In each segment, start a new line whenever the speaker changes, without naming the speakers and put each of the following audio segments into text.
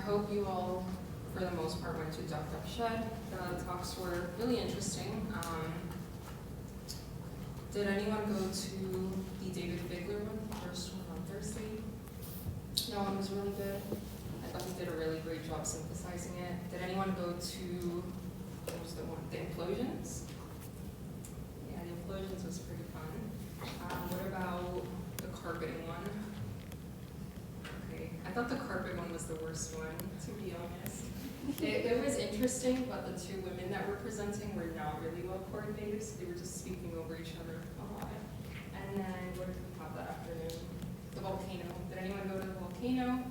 hope you all, for the most part, went to Duck Duck Shed. The talks were really interesting. Did anyone go to the David Bigler one, the first one on Thursday? No one was really good. I thought he did a really great job synthesizing it. Did anyone go to, what was the one, the Implosions? Yeah, the Implosions was pretty fun. What about the carpeting one? Okay, I thought the carpet one was the worst one, to be honest. It was interesting, but the two women that were presenting were not really well coordinated, so they were just speaking over each other a lot. And then, what did we have that afternoon? The volcano. Did anyone go to the volcano?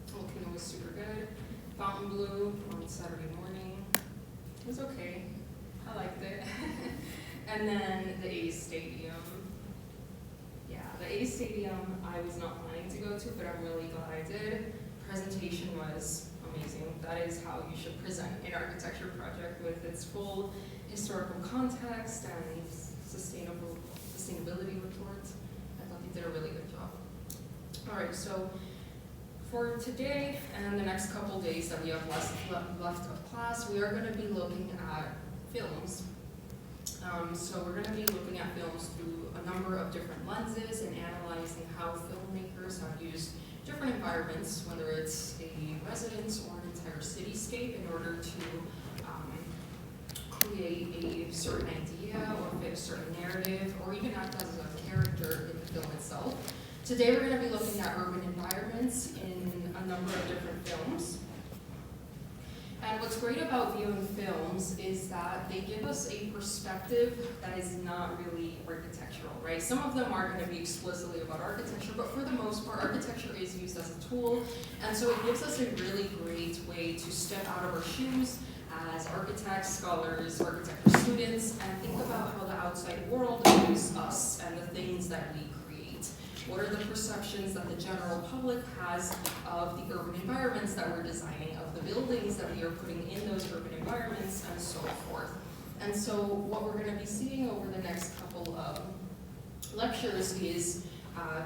The volcano was super good. Fountain Blue on Saturday morning. It was okay. I liked it. And then the A's Stadium. Yeah, the A's Stadium I was not planning to go to, but I'm really glad I did. Presentation was amazing. That is how you should present an architecture project, with its full historical context and sustainability reports. I thought they did a really good job. All right, so for today and the next couple days that we have left of class, we are going to be looking at films. So we're going to be looking at films through a number of different lenses and analyzing how filmmakers have used different environments, whether it's a residence or an entire cityscape, in order to create a certain idea or fit a certain narrative, or even act as a character in the film itself. Today we're going to be looking at urban environments in a number of different films. And what's great about viewing films is that they give us a perspective that is not really architectural, right? Some of them are going to be explicitly about architecture, but for the most part, architecture is used as a tool. And so it gives us a really great way to step out of our shoes as architects, scholars, architecture students, and think about how the outside world views us and the things that we create. What are the perceptions that the general public has of the urban environments that we're designing, of the buildings that we are putting in those urban environments, and so forth. And so what we're going to be seeing over the next couple of lectures is,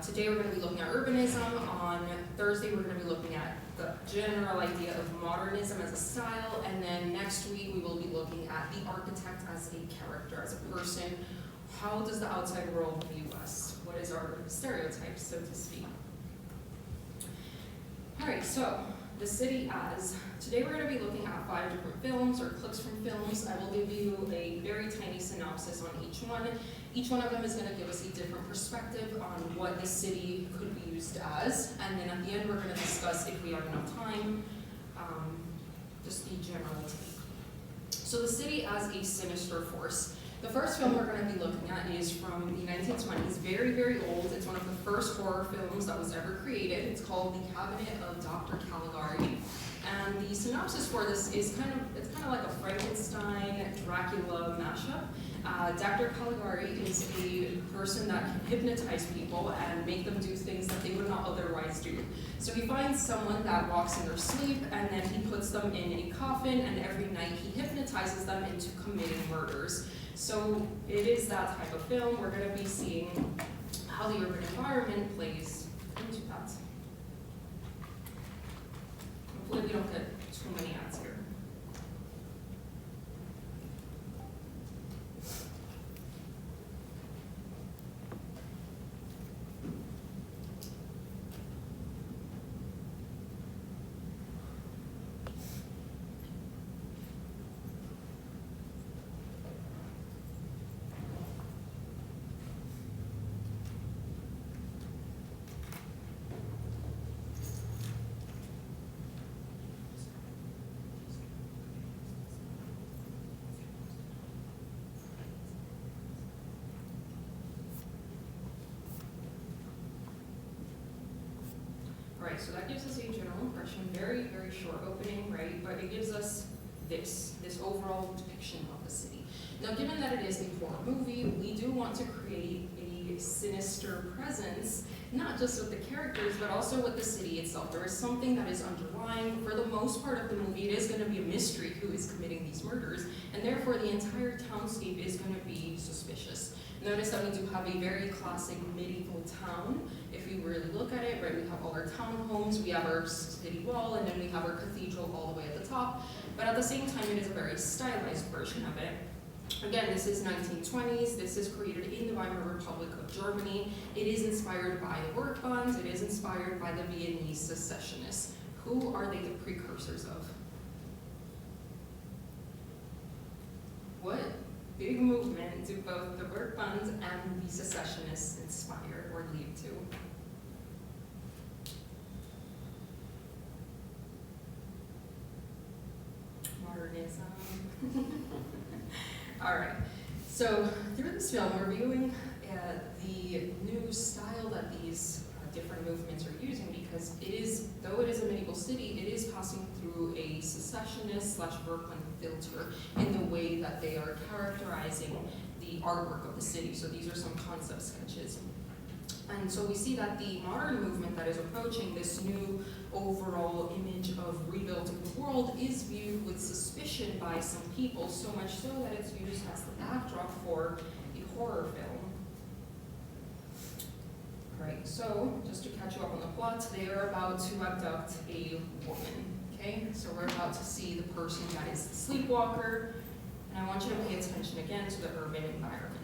today we're going to be looking at urbanism. On Thursday we're going to be looking at the general idea of modernism as a style, and then next week we will be looking at the architect as a character, as a person. How does the outside world view us? What is our stereotypes, so to speak? All right, so the city as. Today we're going to be looking at 5 different films or clips from films. I will give you a very tiny synopsis on each one. Each one of them is going to give us a different perspective on what the city could be used as. And then at the end we're going to discuss, if we have enough time, just the general take. So the city as a sinister force. The first film we're going to be looking at is from the 1920s, very, very old. It's one of the first horror films that was ever created. It's called The Cabinet of Dr. Caligari. And the synopsis for this is kind of like a Frankenstein, Dracula mashup. Dr. Caligari is a person that can hypnotize people and make them do things that they would not otherwise do. So he finds someone that walks in their sleep, and then he puts them in a coffin, and every night he hypnotizes them into committing murders. So it is that type of film. We're going to be seeing how the urban environment plays into that. Hopefully we don't get too many ads here. Right, so that gives us a general impression, very, very short opening, right? But it gives us this overall depiction of the city. Now, given that it is a horror movie, we do want to create a sinister presence, not just with the characters, but also with the city itself. There is something that is underlying. For the most part of the movie, it is going to be a mystery who is committing these murders, and therefore the entire townscape is going to be suspicious. Notice that we do have a very classic medieval town. If you really look at it, right, we have all our townhomes, we have our city wall, and then we have our cathedral all the way at the top. But at the same time, it is a very stylized version of it. Again, this is 1920s. This is created in the Weimar Republic of Germany. It is inspired by the work bonds. It is inspired by the Viennese secessionists. Who are they the precursors of? What big movement do both the work bonds and the secessionists inspire or lead to? Modernism. All right, so through this film, we're viewing the new style that these different movements are using, because it is, though it is a medieval city, it is passing through a secessionist / Berkman filter in the way that they are characterizing the artwork of the city. So these are some concept sketches. And so we see that the modern movement that is approaching this new overall image of rebuilding the world is viewed with suspicion by some people, so much so that it's used as the backdrop for a horror film. Right, so just to catch you up on the plot, they are about to abduct a woman, okay? So we're about to see the person that is the sleepwalker, and I want you to pay attention again to the urban environment.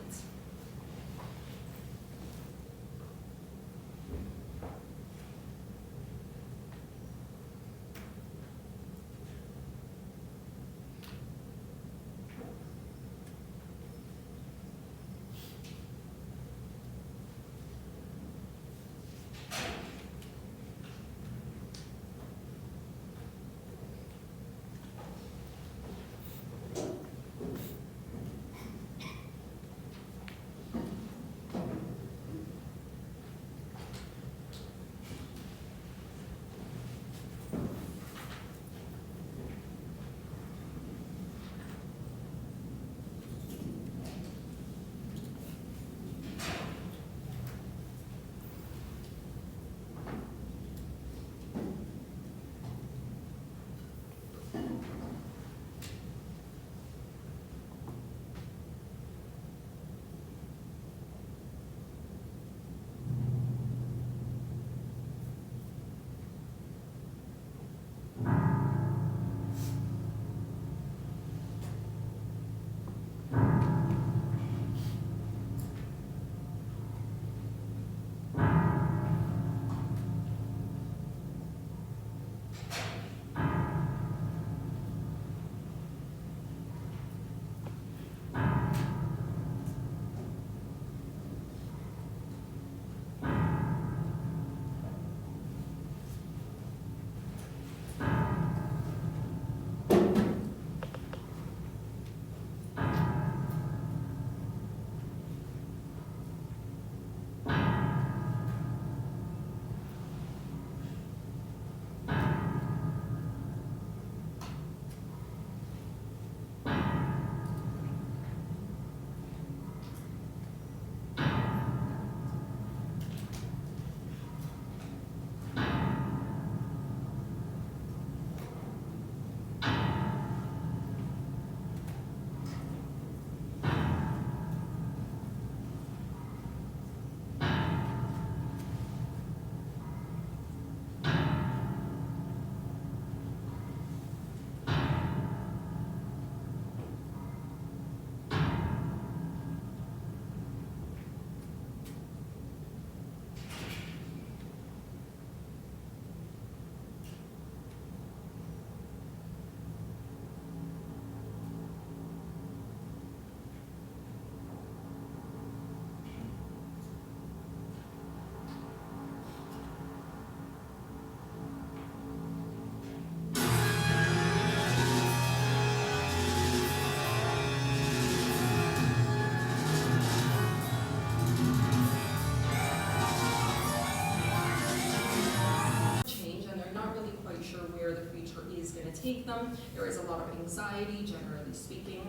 Take them. There is a lot of anxiety, generally speaking.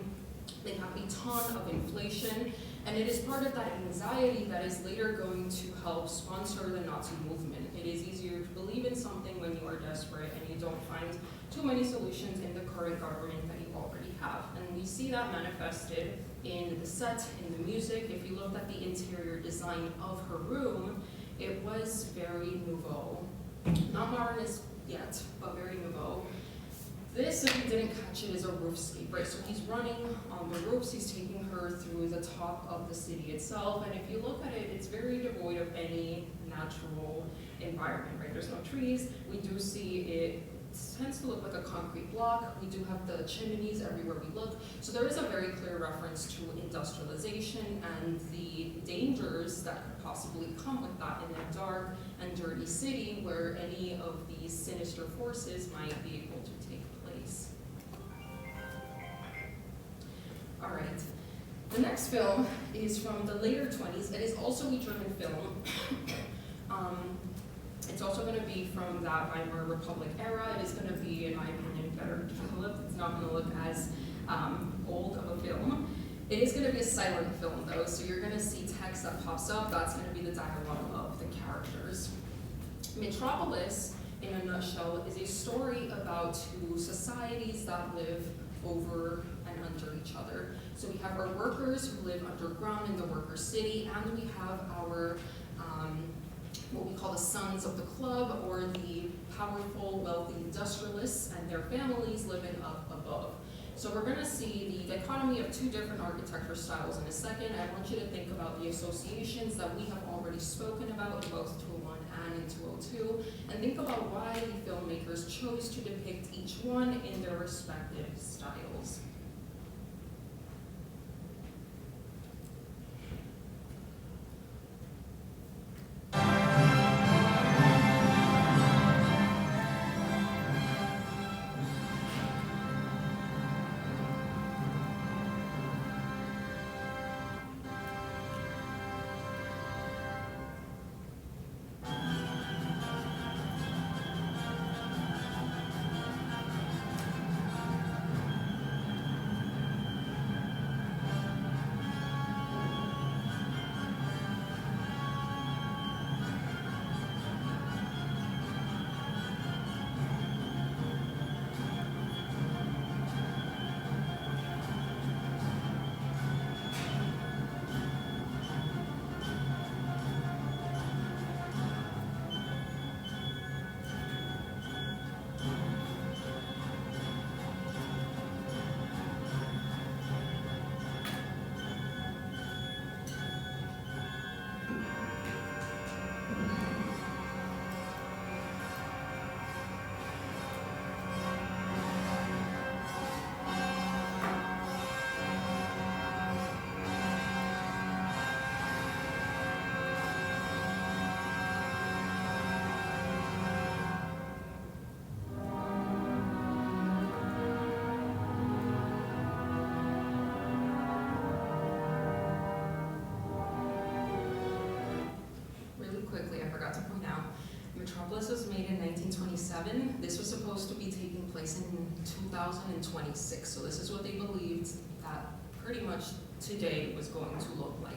They have a ton of inflation, and it is part of that anxiety that is later going to help sponsor the Nazi movement. It is easier to believe in something when you are desperate and you don't find too many solutions in the current government that you already have. And we see that manifested in the set, in the music. If you looked at the interior design of her room, it was very nouveau. Not modernist yet, but very nouveau. This, if you didn't catch it, is a roofscape, right? So he's running on the roofs, he's taking her through the top of the city itself, and if you look at it, it's very devoid of any natural environment, right? There's no trees. We do see it tends to look like a concrete block. We do have the chimneys everywhere we look. So there is a very clear reference to industrialization and the dangers that could possibly come with that in a dark and dirty city where any of these sinister forces might be able to take place. All right. The next film is from the later 20s. It is also a German film. It's also going to be from that Weimar Republic era. It is going to be, in my opinion, better developed. It's not going to look as old of a film. It is going to be a silent film, though, so you're going to see text that pops up. That's going to be the dialogue of the characters. Metropolis, in a nutshell, is a story about two societies that live over and under each other. So we have our workers who live underground in the worker city, and we have our what we call the sons of the club, or the powerful, wealthy industrialists and their families living up above. So we're going to see the dichotomy of two different architecture styles in a second. I want you to think about the associations that we have already spoken about in both 201 and in 202, and think about why the filmmakers chose to depict each one in their respective styles. Metropolis was made in 1927. This was supposed to be taking place in 2026. So this is what they believed that pretty much today was going to look like.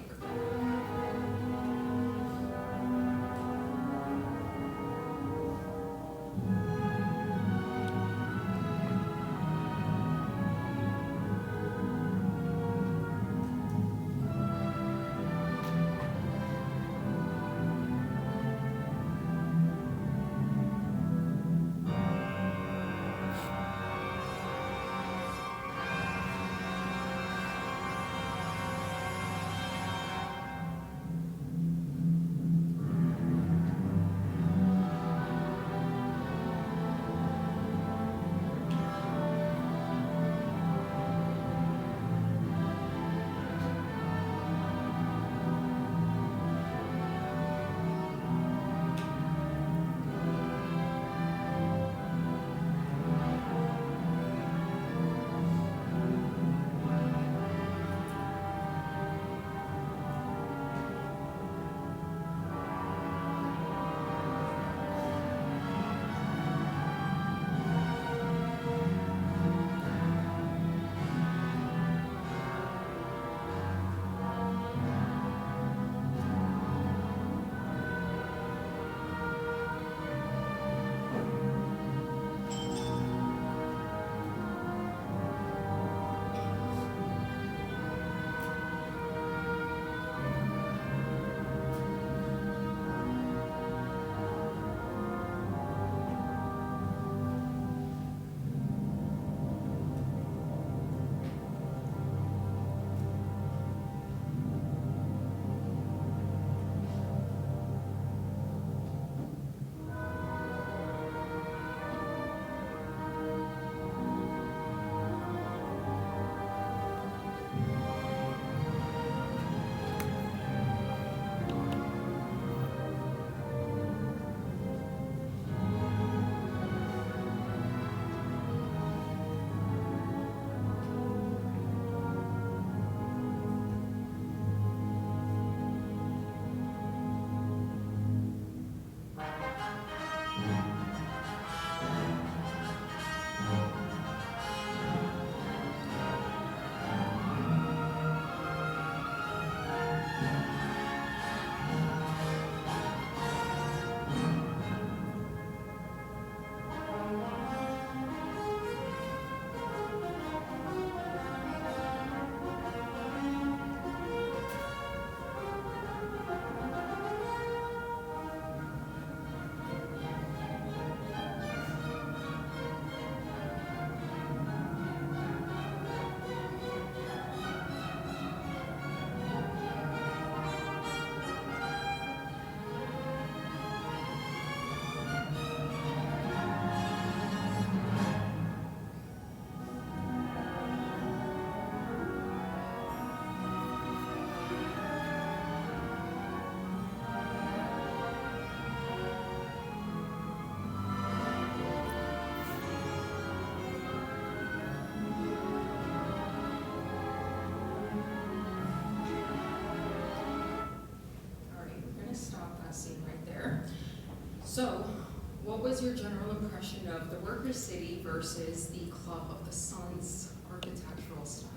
was your general impression of the Workers' City versus the Club of the Sun's architectural style?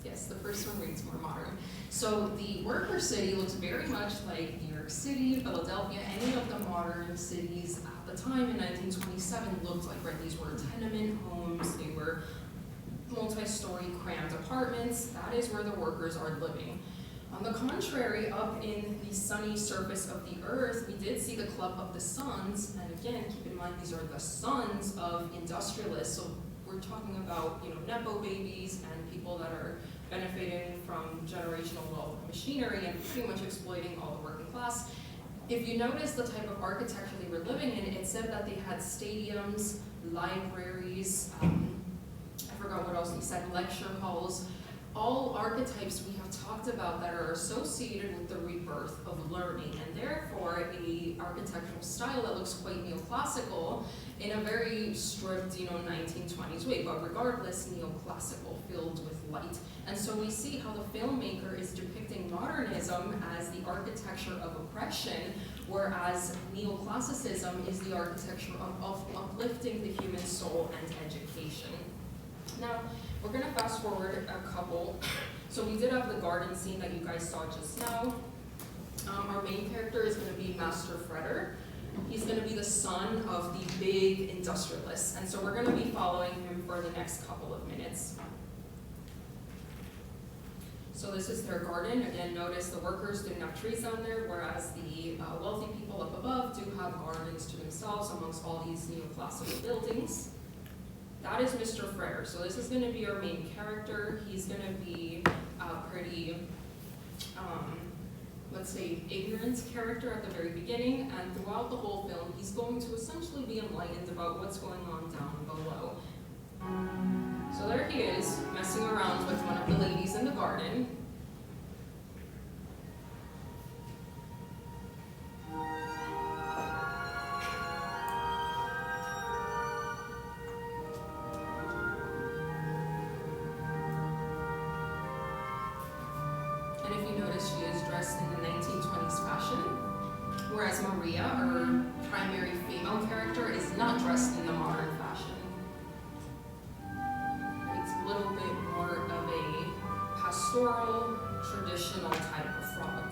Yes, the first one reads more modern. So the Workers' City looks very much like New York City, Philadelphia, any of the modern cities at the time in 1927 looked like, right? These were tenement homes, they were multi-story cramped apartments. That is where the workers are living. On the contrary, up in the sunny surface of the earth, we did see the Club of the Sons, and again, keep in mind these are the sons of industrialists, so we're talking about, Nepo babies and people that are benefiting from generational wealth of machinery and pretty much exploiting all the working class. If you notice the type of architecture they were living in, it said that they had stadiums, libraries, I forgot what else he said, lecture halls, all archetypes we have talked about that are associated with the rebirth of learning, and therefore a architectural style that looks quite neoclassical in a very strict, 1920s way, but regardless, neoclassical, filled with light. And so we see how the filmmaker is depicting modernism as the architecture of oppression, whereas neoclassicism is the architecture of uplifting the human soul and education. Now, we're gonna fast forward a couple. So we did have the garden scene that you guys saw just now. Our main character is gonna be Master Freder. He's gonna be the son of the big industrialists. And so we're gonna be following him for the next couple of minutes. So this is their garden. Again, notice the workers didn't have trees down there, whereas the wealthy people up above do have gardens to themselves amongst all these neoclassical buildings. That is Mr. Freder. So this is going to be our main character. He's going to be a pretty, let's say, ignorant character at the very beginning, and throughout the whole film, he's going to essentially be enlightened about what's going on down below. So there he is, messing around with one of the ladies in the garden. And if you notice, she is dressed in the 1920s fashion, whereas Maria, our primary female character, is not dressed in the modern fashion. It's a little bit more of a pastoral, traditional type of frog.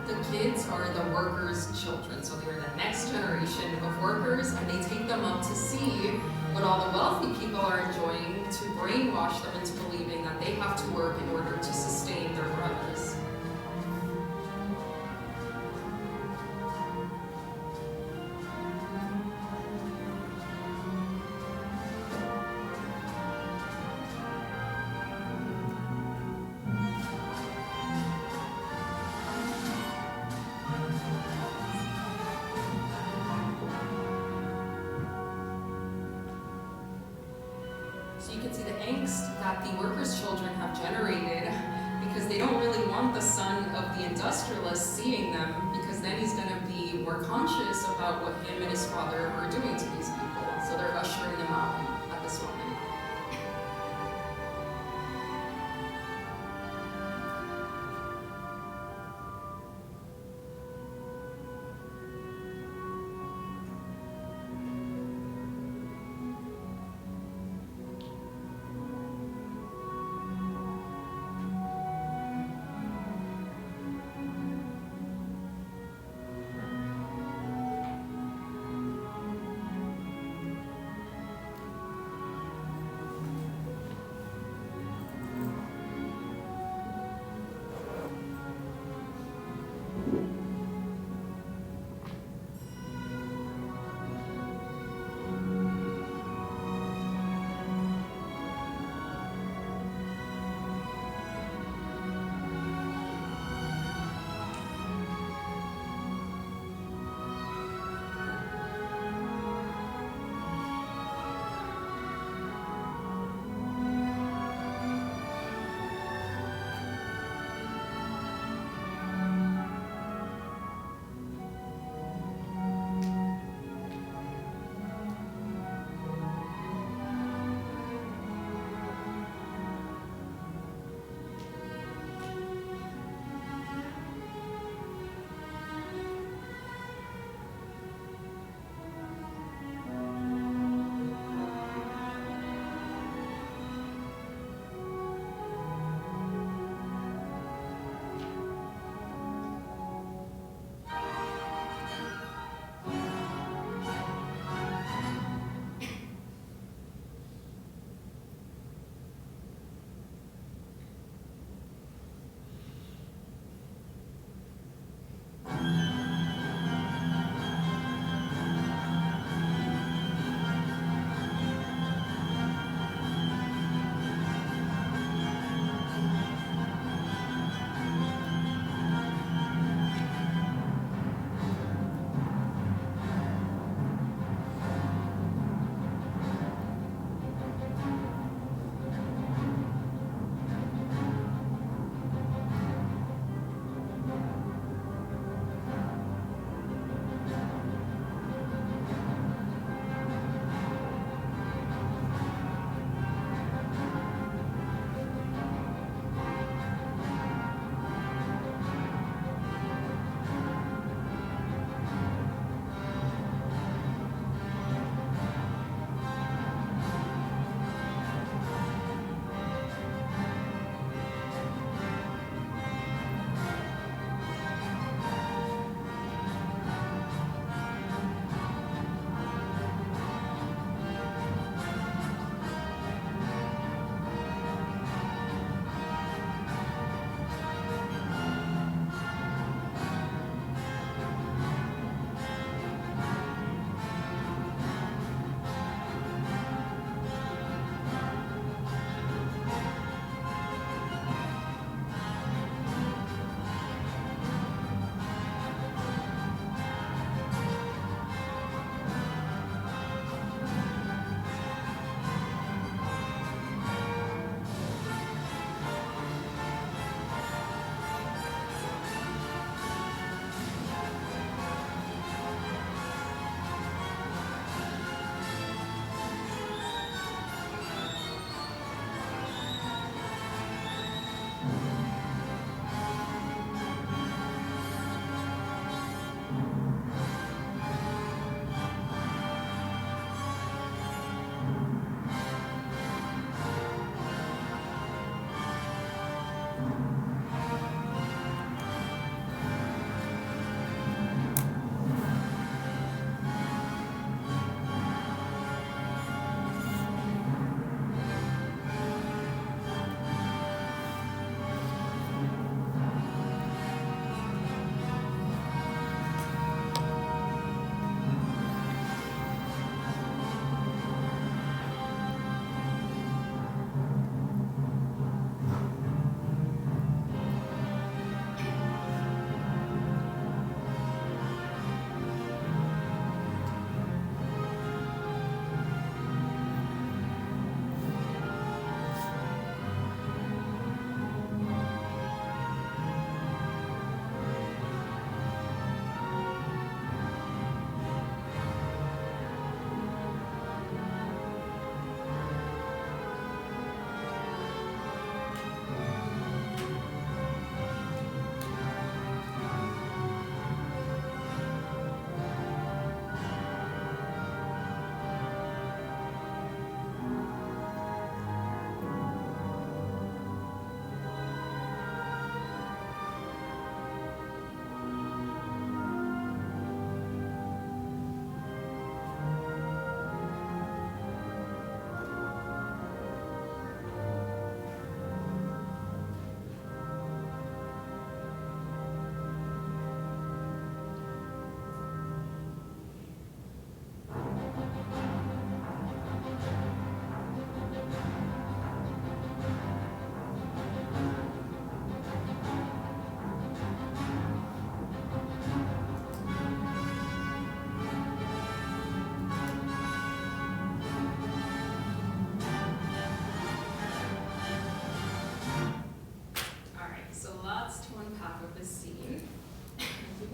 The kids are the workers' children, so they're the next generation of workers, and they take them up to see what all the wealthy people are enjoying to brainwash them into believing that they have to work in order to sustain their brothers. So you can see the angst that the workers' children have generated because they don't really want the son of the industrialist seeing them, because then he's going to be more conscious about what him and his father are doing to these people. So they're ushering them out at this moment.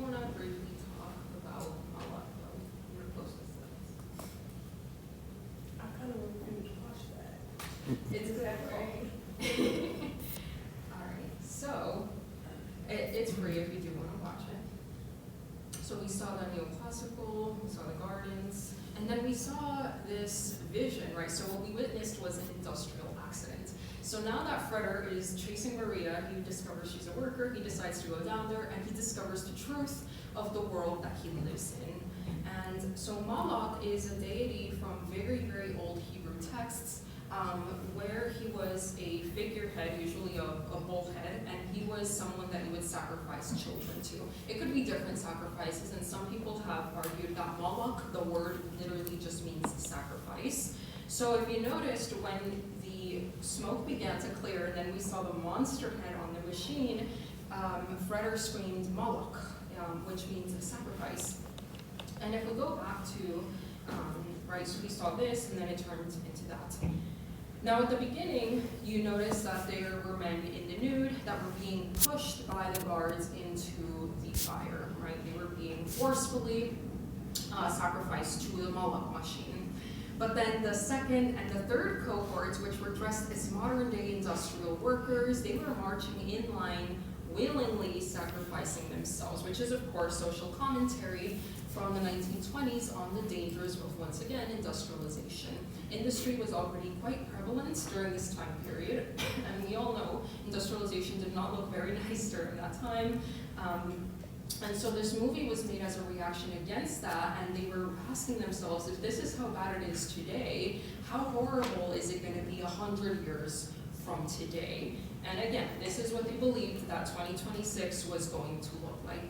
want to briefly talk about Malacca, your closest friends?
I kind of want to watch that.
It's good, right? All right, so it's free if you do want to watch it. So we saw the neoclassical, we saw the gardens, and then we saw this vision, right? So what we witnessed was an industrial accident. So now that Freder is chasing Maria, he discovers she's a worker, he decides to go down there, and he discovers the truth of the world that he lives in. And so Moloch is a deity from very, very old Hebrew texts, where he was a figurehead, usually a bullhead, and he was someone that you would sacrifice children to. It could be different sacrifices, and some people have argued that Moloch, the word literally just means sacrifice. So if you noticed, when the smoke began to clear, and then we saw the monster head on the machine, Freder screamed Moloch, which means sacrifice. And if we go back to, right, so we saw this, and then it turned into that. Now at the beginning, you notice that there were men in the nude that were being pushed by the guards into the fire, right? They were being forcefully sacrificed to the Moloch machine. But then the second and the third cohorts, which were dressed as modern-day industrial workers, they were marching in line, willingly sacrificing themselves, which is, of course, social commentary from the 1920s on the dangers of, once again, industrialization. Industry was already quite prevalent during this time period, and we all know industrialization did not look very nice during that time. And so this movie was made as a reaction against that, and they were asking themselves, if this is how bad it is today, how horrible is it going to be 100 years from today? And again, this is what they believed that 2026 was going to look like.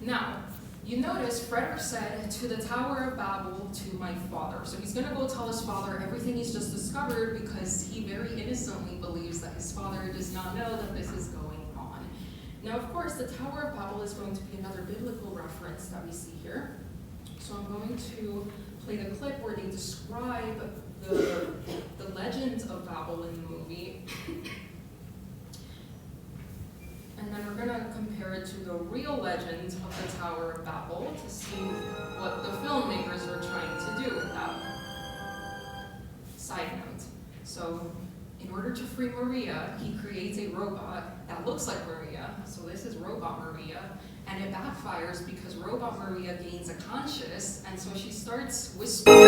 Now, you notice Freder said, to the Tower of Babel, to my father. So he's going to go tell his father everything he's just discovered, because he very innocently believes that his father does not know that this is going on. Now, of course, the Tower of Babel is going to be another biblical reference that we see here. So I'm going to play the clip where they describe the legend of Babel in the movie. And then we're going to compare it to the real legend of the Tower of Babel to see what the filmmakers were trying to do with that. Side note. So, in order to free Maria, he creates a robot that looks like Maria. So this is Robot Maria. And it backfires because Robot Maria gains a conscience, and so she starts whispering.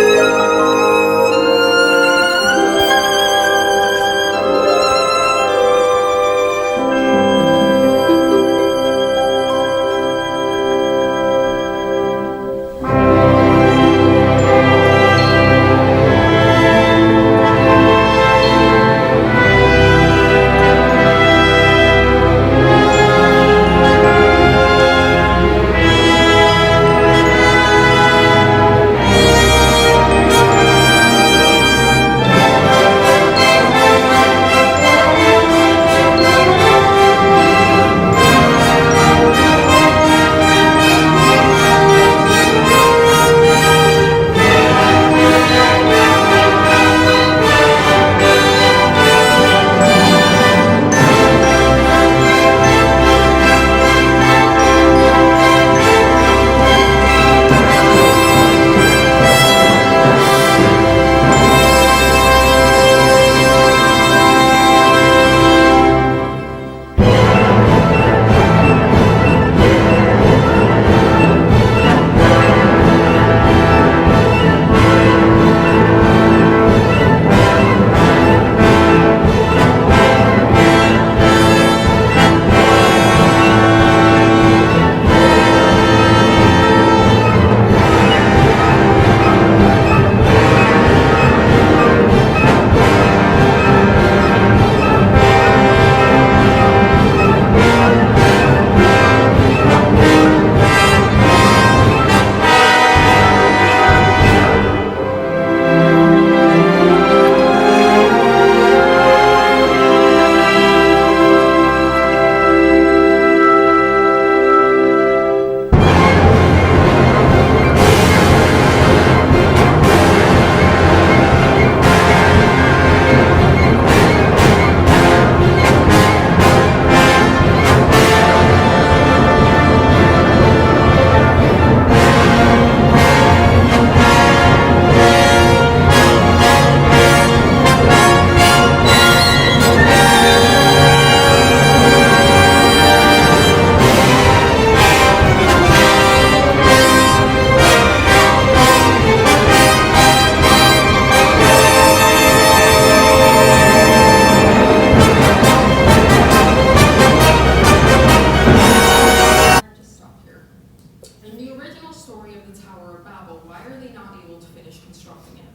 Babel, why are they not able to finish constructing it?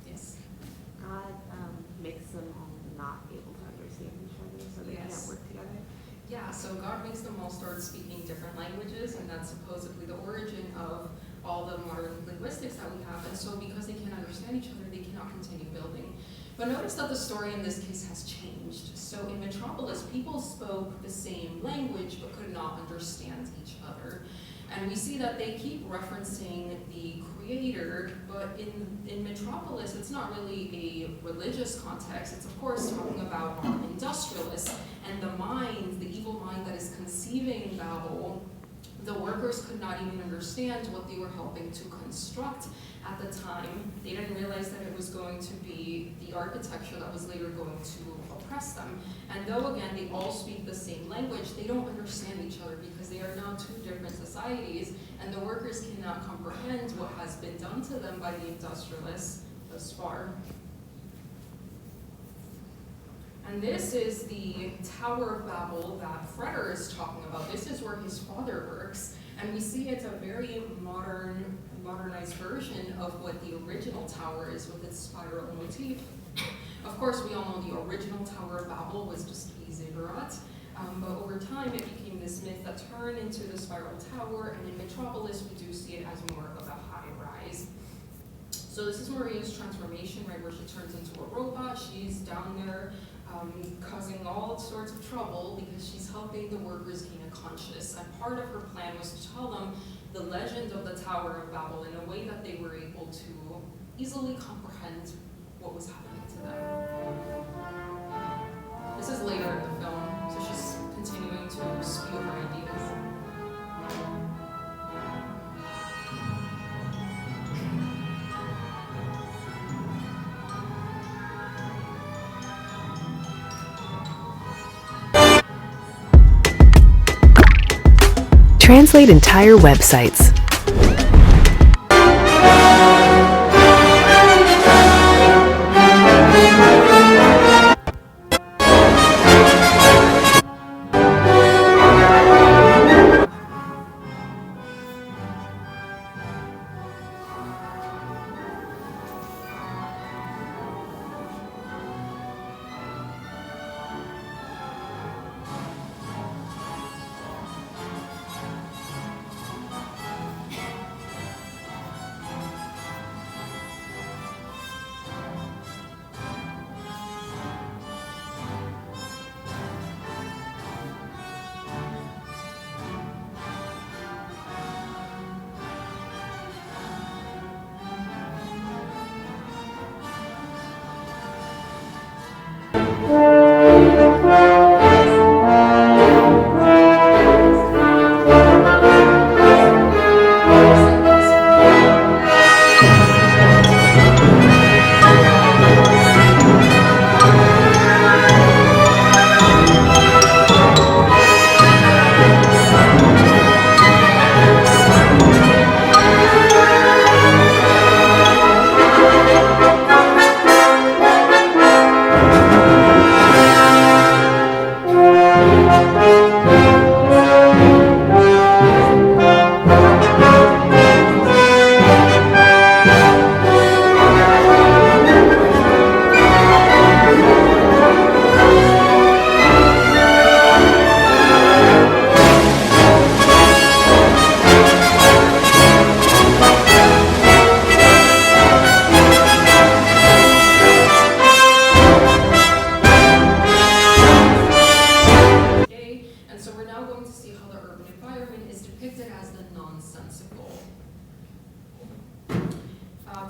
Yes?
God makes them all not able to understand each other, so they
Yes.
can't work together.
Yeah, so God makes them all start speaking different languages, and that's supposedly the origin of all the modern linguistics that we have. And so because they can't understand each other, they cannot continue building. But notice that the story in this case has changed. So in Metropolis, people spoke the same language but could not understand each other. And we see that they keep referencing the creator, but in Metropolis, it's not really a religious context. It's of course talking about industrialists and the mind, the evil mind that is conceiving Babel. The workers could not even understand what they were helping to construct at the time. They didn't realize that it was going to be the architecture that was later going to oppress them. And though, again, they all speak the same language, they don't understand each other because they are now two different societies, and the workers cannot comprehend what has been done to them by the industrialists thus far. And this is the Tower of Babel that Freder is talking about. This is where his father works. And we see it's a very modernized version of what the original tower is with its spiral motif. Of course, we all know the original Tower of Babel was just a ziggurat. But over time, it became this myth that turned into the spiral tower. And in Metropolis, we do see it as more of a high rise. So this is Maria's transformation, right, where she turns into a robot. She's down there causing all sorts of trouble because she's helping the workers gain a conscience. And part of her plan was to tell them the legend of the Tower of Babel in a way that they were able to easily comprehend what was happening to them. This is later in the film, so she's continuing to spew her ideas.
Translate entire websites.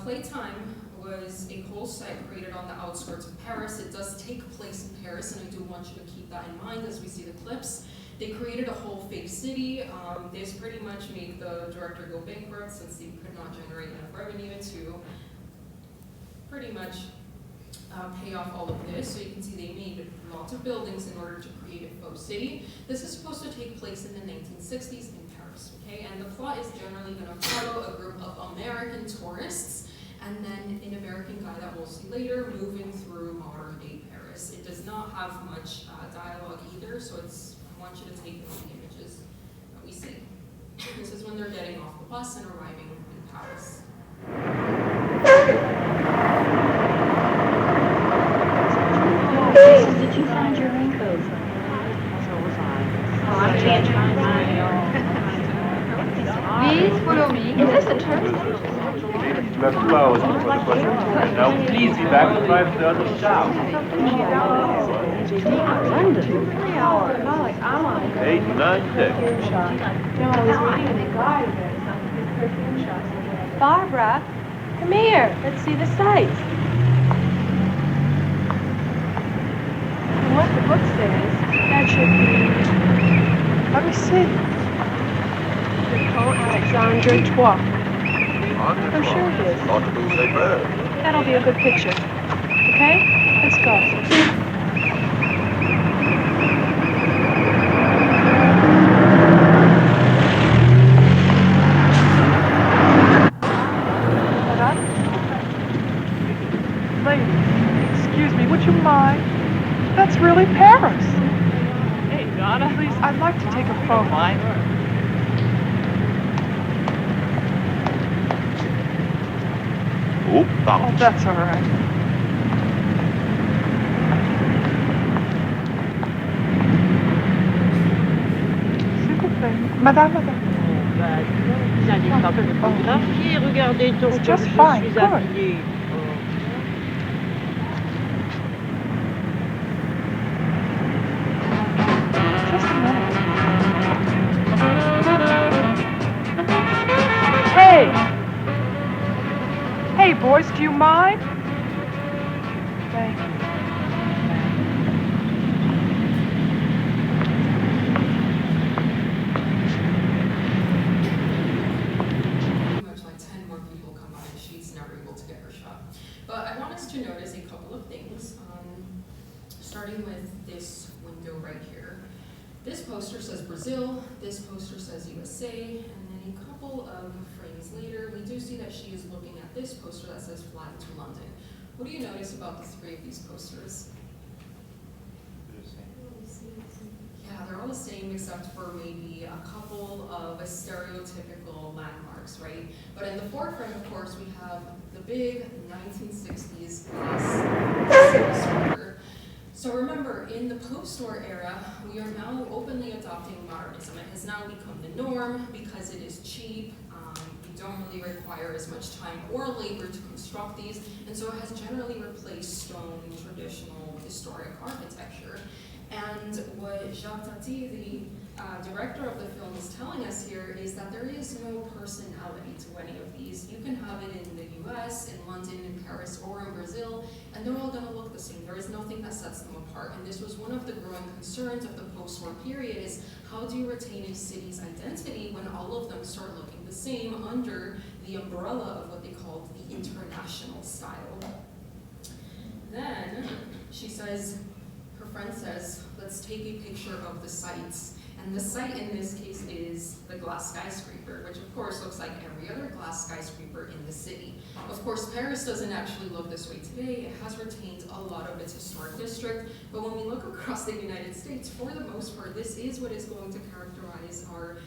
Playtime was a whole set created on the outskirts of Paris. It does take place in Paris, and I do want you to keep that in mind as we see the clips. They created a whole fake city. This pretty much made the director go bankrupt since they could not generate enough revenue to pretty much pay off all of this. So you can see they made lots of buildings in order to create a faux city. This is supposed to take place in the 1960s in Paris, okay? And the plot is generally going to follow a group of American tourists and then an American guy that we'll see later moving through modern day Paris. It does not have much dialogue either, so I want you to take in the images that we see. This is when they're getting off the bus and arriving
Please follow me. Is this a turn?
You have 2 hours before the bus. Now please be back at 5:30 sharp.
London. 3 hours. Not like I'm on
8, 9, 10.
No, I was reading in the guide. Barbara, come here. Let's see the sights. And what the book says, that should be, let me see. The Pont Alexandre Trois. I'm sure it is. That'll be a good picture. Okay? Let's go.
Lady, excuse me, would you mind? That's really Paris.
Hey, Donna.
Please, I'd like to take a photo.
Mine.
Oh, that's all right. S'il vous plaît. Madame.
Bah, vous allez pas me photographier, regardez donc
It's
comme
just
je
fine,
suis
good.
habillée.
Just a minute. Hey! Hey, boys, do you mind? Thank you.
Pretty much like 10 more people come by and she's never able to get her shot. But I want us to notice a couple of things, starting with this window right here. This poster says Brazil, this poster says USA, and then a couple of frames later, we do see that she is looking at this poster that says Fly to London. What do you notice about the three of these posters? Yeah, they're all the same except for maybe a couple of stereotypical landmarks, right? But in the foreground, of course, we have the big 1960s glass skyscraper. So remember, in the post-war era, we are now openly adopting modernism. It has now become the norm because it is cheap. You don't really require as much time or labor to construct these, and so it has generally replaced stone, traditional, historic architecture. And what Jacques Tati, the director of the film, is telling us here is that there is no personality to any of these. You can have it in the US, in London, in Paris, or in Brazil, and they're all gonna look the same. There is nothing that sets them apart. And this was one of the growing concerns of the post-war period is how do you retain a city's identity when all of them start looking the same under the umbrella of what they called the international style. Then she says, her friend says, let's take a picture of the sights. And the site in this case is the glass skyscraper, which of course looks like every other glass skyscraper in the city. Of course, Paris doesn't actually look this way today. It has retained a lot of its historic district, but when we look across the United States, for the most part, this is what is going to characterize our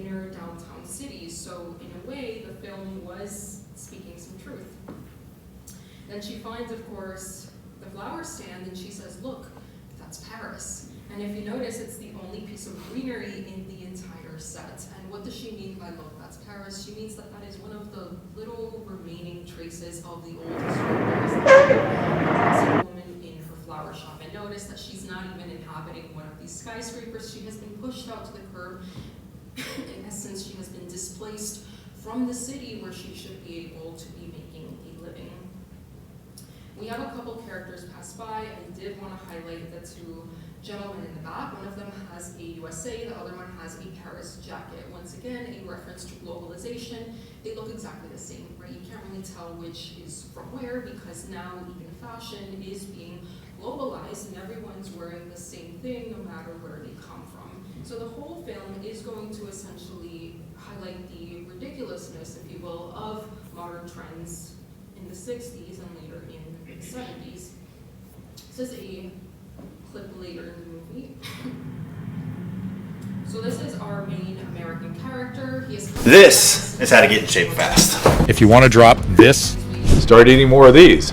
inner downtown cities. So in a way, the film was speaking some truth. Then she finds, of course, the flower stand, and she says, look, that's Paris. And if you notice, it's the only piece of greenery in the entire set. And what does she mean by look, that's Paris? She means that that is one of the little remaining traces of the old historic Paris. That's a woman in her flower shop. And notice that she's not even inhabiting one of these skyscrapers. She has been pushed out to the curb. In essence, she has been displaced from the city where she should be able to be making a living. We have a couple characters pass by. I did want to highlight the two gentlemen in the back. One of them has a USA, the other one has a Paris jacket. Once again, a reference to globalization. They look exactly the same, right? You can't really tell which is from where because now even fashion is being globalized and everyone's wearing the same thing no matter where they come from. So the whole film is going to essentially highlight the ridiculousness, if you will, of modern trends in the 60s and later in the 70s. This is a clip later in the movie. So this is our main American character.
This is how to get in shape fast.
If you want to drop this,
Start eating more of these.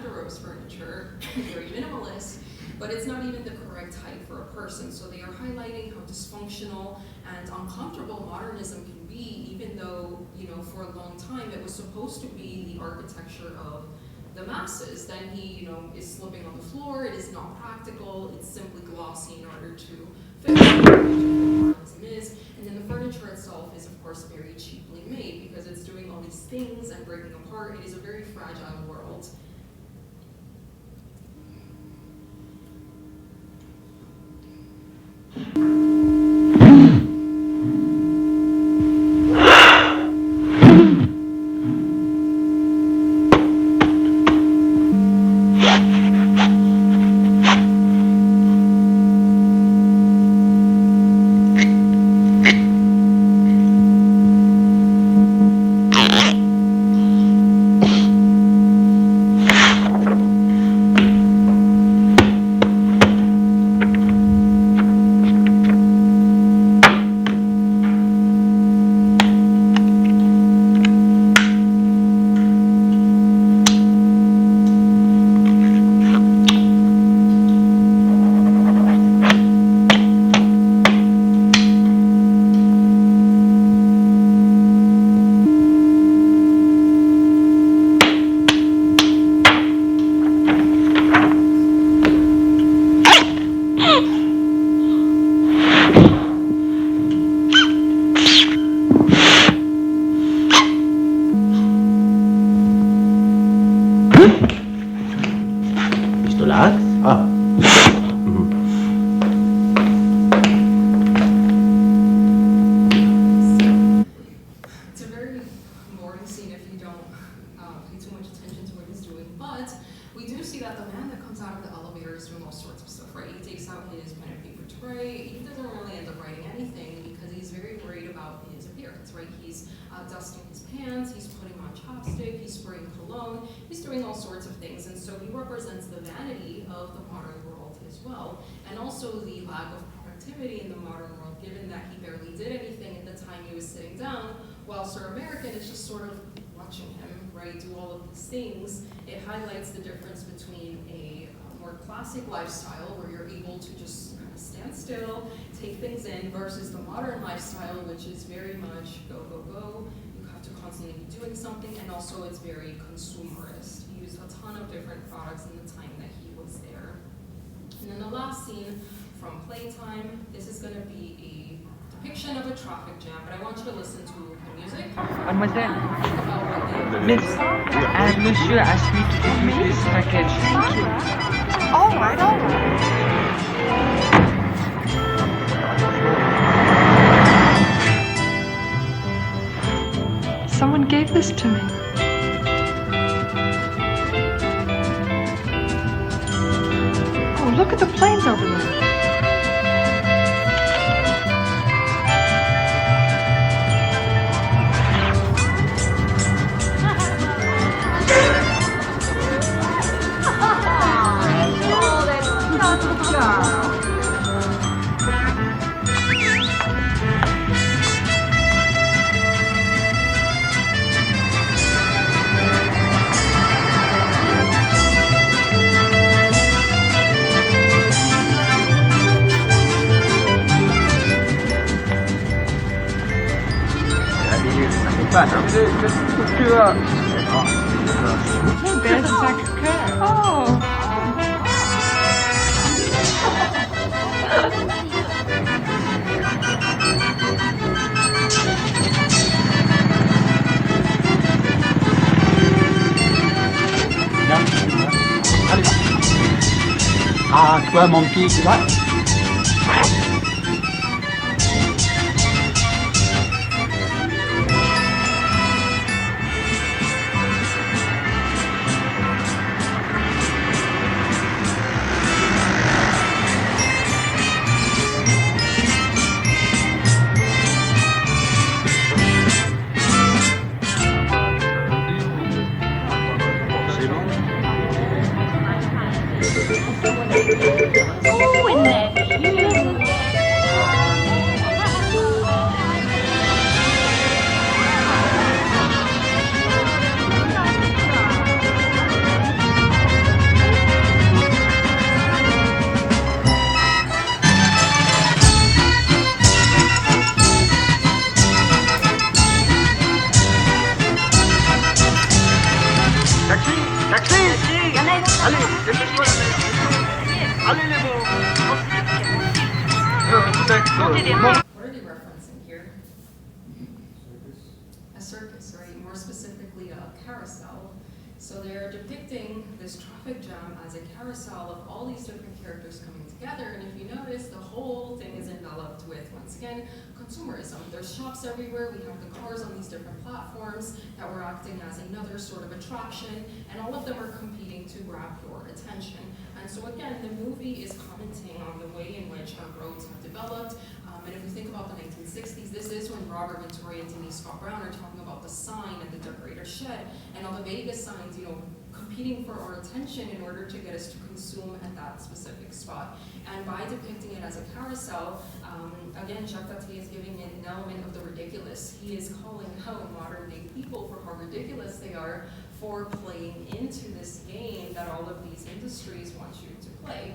rose furniture, very minimalist, but it's not even the correct height for a person. So they are highlighting how dysfunctional and uncomfortable modernism can be, even though, you know, for a long time it was supposed to be the architecture of the masses. Then he, you know, is slipping on the floor, it is not practical, it's simply glossy in order to fit what modernism is. And then the furniture itself is, of course, very cheaply made because it's doing all these things and breaking apart. It is a very fragile world. Dusting his pants, he's putting on chopstick, he's spraying cologne, he's doing all sorts of things, and so he represents the vanity of the modern world as well, and also the lack of productivity in the modern world, given that he barely did anything at the time he was sitting down, while Sir American is just sort of watching him, right, do all of these things. It highlights the difference between a more classic lifestyle, where you're able to just kind of stand still, take things in, versus the modern lifestyle, which is very much go, go, go. You have to constantly be doing something, and also it's very consumerist. He used a ton of different products in the time that he was there. And then the last scene from Playtime, this is going to be a depiction of a traffic jam, but I want you to listen to the music.
Mademoiselle, Miss, and Monsieur asked me to give you this package.
Thank you. All right, all right. Someone gave this to me. Oh, look at the planes over there. There's Sacré-Cœur. Oh.
Allez. Ah, toi, mon petit, tu vas.
Oh, in there.
What are they referencing here? A circus, right? More specifically, a carousel. So they're depicting this traffic jam as a carousel of all these different characters coming together. And if you notice, the whole thing is enveloped with, once again, consumerism. There's shops everywhere. We have the cars on these different platforms that were acting as another sort of attraction, and all of them are competing to grab your attention. And so again, the movie is commenting on the way in which our roads have developed. And if we think about the 1960s, this is when Robert Ventura and Denise Scott Brown are talking about the sign and the decorator shed and all the Vegas signs, competing for our attention in order to get us to consume at that specific spot. And by depicting it as a carousel, again, Jacques Tati is giving it an element of the ridiculous. He is calling out modern day people for how ridiculous they are for playing into this game that all of these industries want you to play.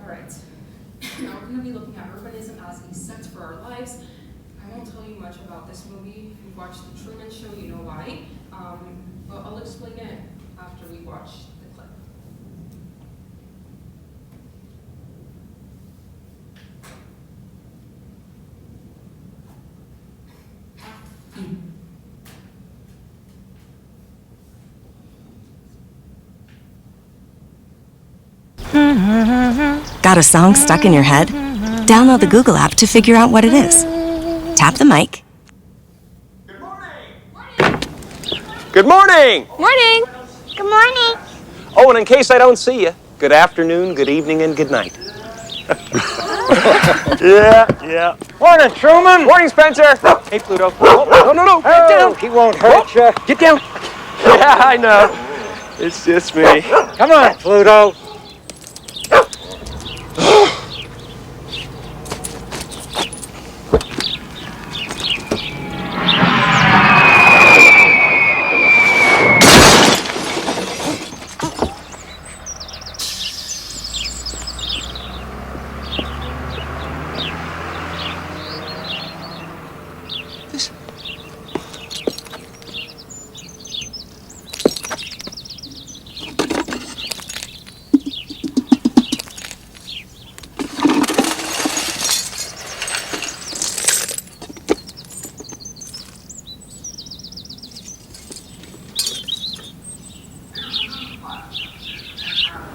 All right, now we're going to be looking at urbanism as a set for our lives. I won't tell you much about this movie. If you've watched The Truman Show, you know why. But I'll explain it after we watch the clip.
Got a song stuck in your head? Download the Google app to figure out what it is. Tap the mic.
Good morning! Good morning!
Morning. Good morning.
Oh, and in case I don't see you, good afternoon, good evening, and good night. Yeah. Morning, Truman! Morning, Spencer! Hey, Pluto. Oh, no. Get down! He won't hurt you. Get down! Yeah, I know. It's just me. Come on, Pluto.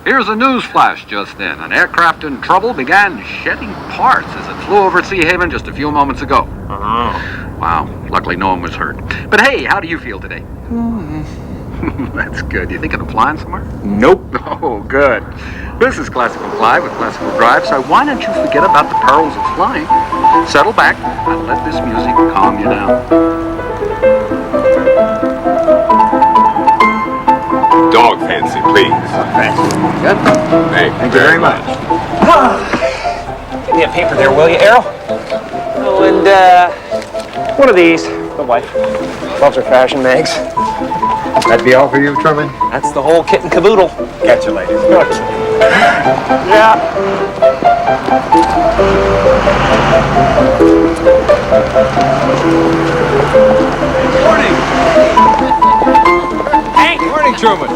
Here's a news flash just then. An aircraft in trouble began shedding parts as it flew over Sea Haven just a few moments ago. Oh. Wow. Luckily no one was hurt. But hey, how do you feel today? That's good. You thinking of flying somewhere? Nope. Oh, good. This is Classical Fly with Classical Drive, so why don't you forget about the perils of flying? Settle back and let this music calm you down.
Dog fancy, please.
Thanks. Good.
Thank you very much.
Give me a paper there, will you, Errol? Oh, and one of these. The wife loves her fashion mags.
That'd be all for you, Truman?
That's the whole kit and caboodle.
Catch you, ladies.
Yeah.
Good morning, Truman.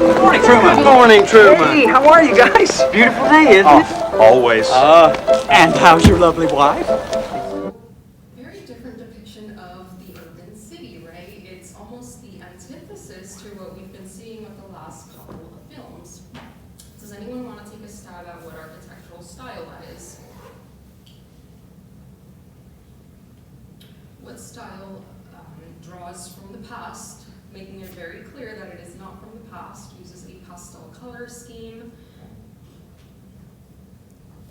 Good morning, Truman. Good morning, Truman.
Hey, how are you guys?
Beautiful day, isn't it?
Always.
And how's your lovely wife?
Very different depiction of the urban city, right? It's almost the antithesis to what we've been seeing with the last couple of films. Does anyone want to take a stab at what architectural style that is? What style draws from the past, making it very clear that it is not from the past, uses a pastel color scheme.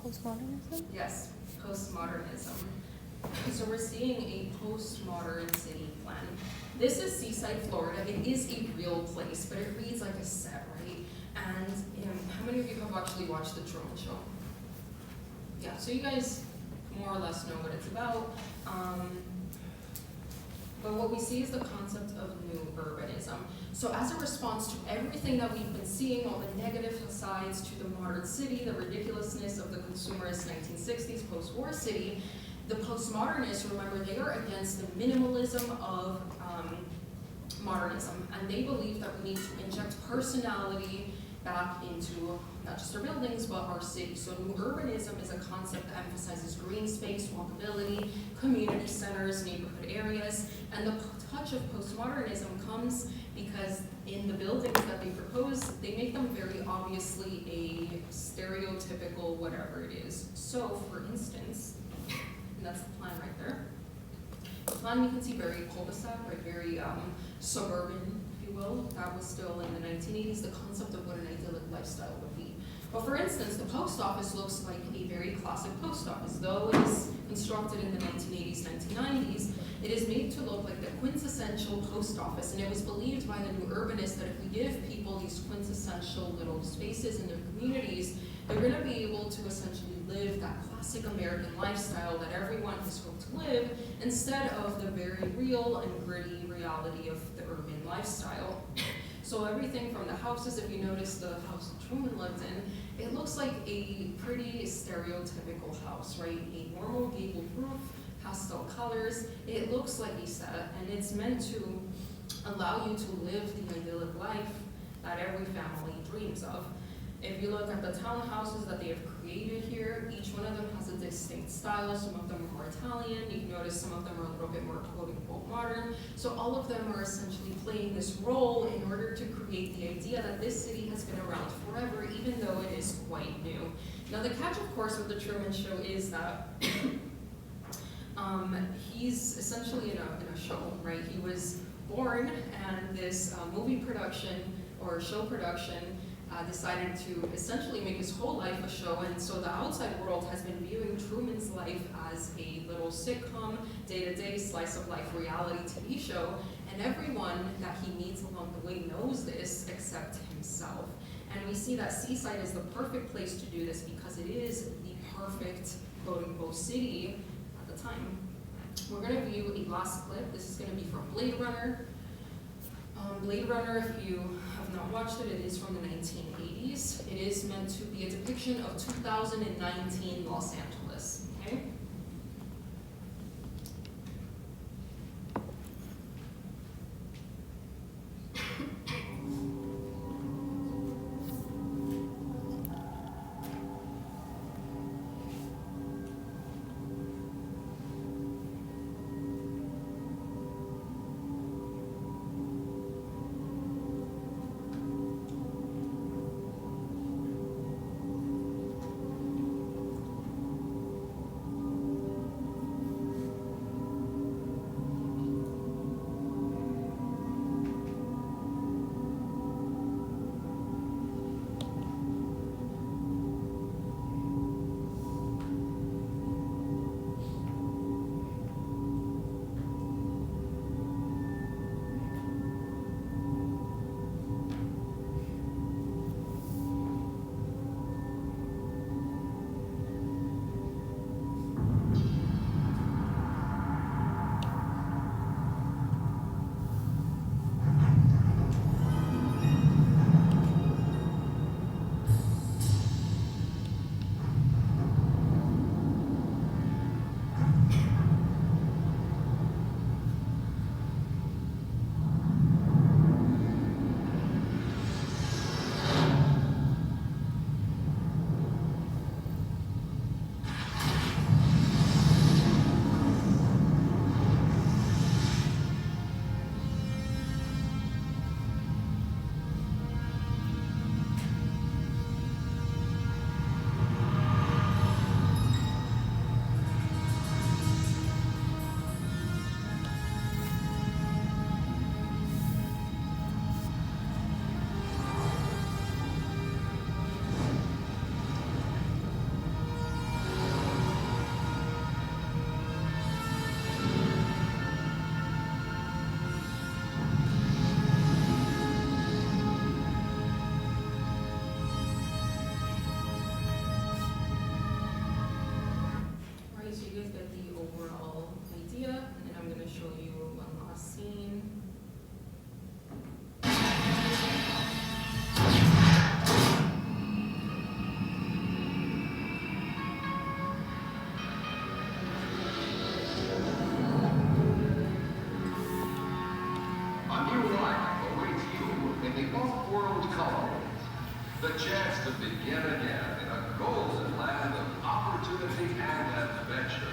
Postmodernism?
Yes, postmodernism. So we're seeing a postmodern city plan. This is Seaside, Florida. It is a real place, but it reads like a set, right? And how many of you have actually watched The Truman Show? Yeah, so you guys more or less know what it's about. But what we see is the concept of new urbanism. So as a response to everything that we've been seeing, all the negative sides to the modern city, the ridiculousness of the consumerist 1960s post-war city, the postmodernists, remember, they are against the minimalism of modernism, and they believe that we need to inject personality back into not just our buildings, but our city. So new urbanism is a concept that emphasizes green space, walkability, community centers, neighborhood areas, and the touch of postmodernism comes because in the buildings that they propose, they make them very obviously a stereotypical whatever it is. So, for instance, and that's the plan right there. The plan you can see very cul-de-sac, right, very suburban, if you will. That was still in the 1980s, the concept of what an idyllic lifestyle would be. But for instance, the post office looks like a very classic post office. Though it is constructed in the 1980s, 1990s, it is made to look like the quintessential post office. And it was believed by the new urbanists that if we give people these quintessential little spaces in their communities, they're going to be able to essentially live that classic American lifestyle that everyone has hoped to live, instead of the very real and gritty reality of the urban lifestyle. So everything from the houses, if you notice the house that Truman lived in, it looks like a pretty stereotypical house, right? A normal gabled roof, pastel colors. It looks like a set, and it's meant to allow you to live the idyllic life that every family dreams of. If you look at the townhouses that they have created here, each one of them has a distinct style. Some of them are more Italian. You can notice some of them are a little bit more quote-unquote modern. So all of them are essentially playing this role in order to create the idea that this city has been around forever, even though it is quite new. Now the catch, of course, with the Truman Show is that he's essentially in a show, right? He was born, and this movie production or show production decided to essentially make his whole life a show, and so the outside world has been viewing Truman's life as a little sitcom, day-to-day slice of life reality TV show, and everyone that he meets along the way knows this except himself. And we see that Seaside is the perfect place to do this because it is the perfect quote-unquote city at the time. We're going to view a last clip. This is going to be from Blade Runner. Blade Runner, if you have not watched it, it is from the 1980s. It is meant to be a depiction of 2019 Los Angeles, okay?
The chance to begin again in a golden land of opportunity and adventure.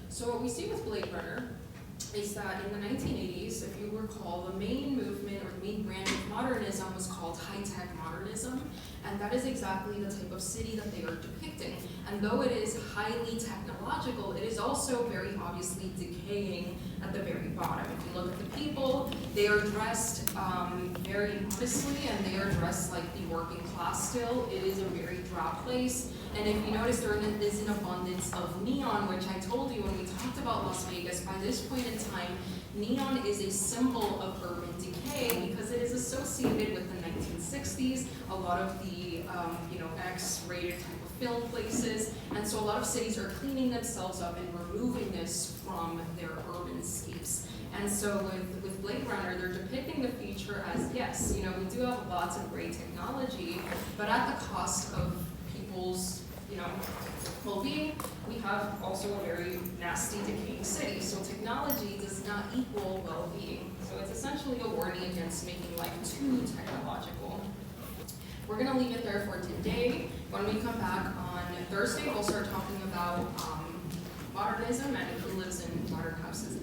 So what we see with Blade Runner is that in the 1980s, if you recall, the main movement or the main brand of modernism was called high-tech modernism, and that is exactly the type of city that they are depicting. And though it is highly technological, it is also very obviously decaying at the very bottom. If you look at the people, they are dressed very modestly, and they are dressed like the working class still. It is a very drab place. And if you notice, there is an abundance of neon, which I told you when we talked about Las Vegas. By this point in time, neon is a symbol of urban decay because it is associated with the 1960s, a lot of the X-rated type of film places. And so a lot of cities are cleaning themselves up and removing this from their urban scapes. And so with Blade Runner, they're depicting the future as, yes, we do have lots of great technology, but at the cost of people's well-being, we have also a very nasty, decaying city. So technology does not equal well-being. So it's essentially a warning against making life too technological. We're going to leave it there for today. When we come back on Thursday, we'll start talking about modernism and who lives in modern houses.